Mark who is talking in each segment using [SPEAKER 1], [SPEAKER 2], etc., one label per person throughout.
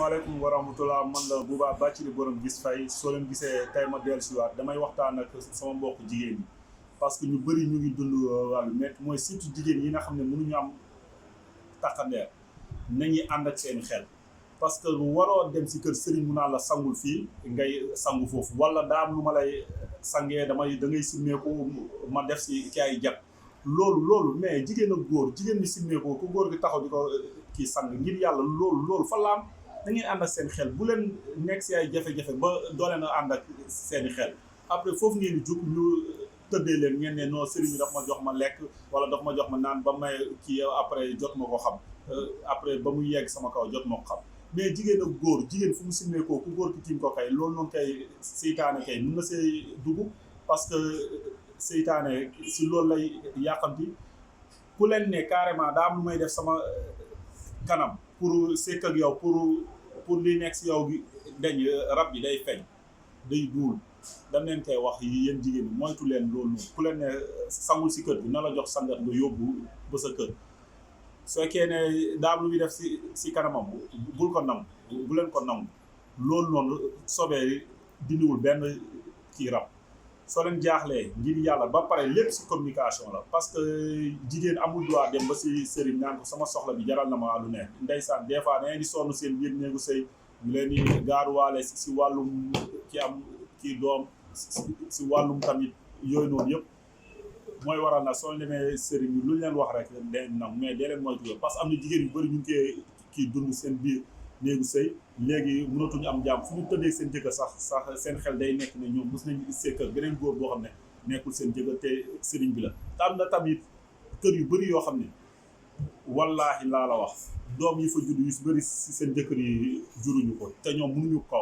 [SPEAKER 1] asalaamaaleykum wa rahmatulah man la beuga bàccili borom guiss faye soo leen gisee tey ma dellusiwaat damay waxtaan ak sama mbokk jigéen ñi parce que ñu bëri ñu ngi dund wàllu métti mooy surtout jigéen yi nga xam ne mënuñu am takkandeer nañuy ànd ak seen xel parce que waroo dem si kër sëriñ mu naan la sangul fii ngay sangu foofu wala daa am lu ma lay sangee da ngay simmeeku ma def si ki ay jat loolu mais jigéen ak góor jigéen ñi simmeeku ku góor gi taxaw di ko kii sang ngir yàlla loolu fa la am da ngeen ànd ak seen xel bu leen nekk si ay jafe-jafe ba doo leen a ànd ak seeni xel après foofu ngeen di jug ñu tëddee leen ngeen ne non sëriñ bi daf ma jox ma lekk wala daf ma jox ma naan ba may kii après jot ma ko xam après ba mu yegg sama kaw jot ma ko xam mais jigéen ak góor jigéen fu mu simmeekoo ku góor ki tiim ko kay loolu noonu kay seytaane kay mën na see dugg parce que seytaane si loolu lay yàqamti ku leen ne carrément daa am lu may def sama kanam pour sekk ak yow pour li nekk si yow gi dañ rab bi day feeñ day duul dañ leen koy wax yéen jigéen ñi moytu leen loolu ku leen ne sangul si kër bi na la jox sangat nga yóbbu ba sa kër su fekkee ne daa am lu muy def si kanamam bul ko nangu bu leen ko nangu loolu noonu sobee dindiwul benn kii rab soo leen jaaxlee ngir yàlla ba pare lépp si communication la parce que jigéen amul droit dem ba si sëriñ naan ko sama soxla bi jaral na ma lu ne ndeysaan des fois da ngeen di sonn seen biir néegu sëy ñu leen di gaaruwaale si wàllum ki am kii doom si wàllum tamit yooyu noonu yëpp mooy waral na soo demee sëriñ bi lu ñu leen wax rek day nam mais dee leen moytu parce que am na jigéen yu bëri ñu ngi koy kii dund seen biir néegu sëy léegi mënatuñu am jàmm fu ñu tëddee seen jëkkër sax seen xel day nekk ne ñoom mos nañu sekkal beneen góor boo xam ne nekkul seen jëkkër te sëriñ bi la te am na tamit kër yu bëri yoo xam ne wallaahi laa la wax doom yi fa judd yu si bëri si seen jëkkër yi juruñu ko te ñoom mënuñu ko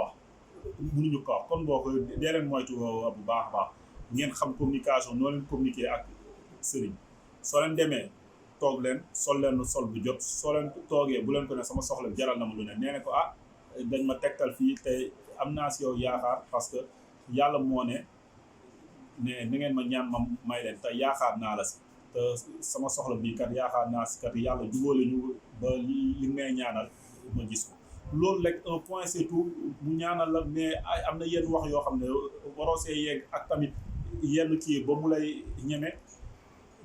[SPEAKER 1] wax kon boo ko dee leen moytu bu baax a baax ngeen xam communication noo leen communiquer ak sëriñ soo leen demee toog leen sol leen sol bu jot soo leen toogee bu leen ko ne sama soxla jaral na ma lu ne nee na ko dañ ma tegtal fii te am naa si yow yaakaar parce que yàlla moo ne na ngeen ma ñaan ma may leen te yaakaar naa la si te sama soxla bii kat yaakaar naa si kat yàlla jubóole ñu ba li may ñaanal ma gis ko loolu rek un point c'est tout mu ñaanal la mais am na yenn wax yoo xam ne waroo see yegg ak tamit yenn kii ba mu lay ñeme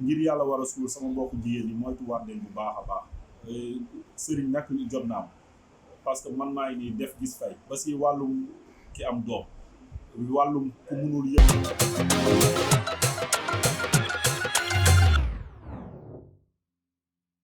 [SPEAKER 1] ngir yàlla war a suul sama mbokku jigéen ñi moytu war leen bu baax a baax sëriñ nag jot naa am parce que man maa ngi nii def guiss faye ba si wàllum ki am doom wàllum ku munul yëpp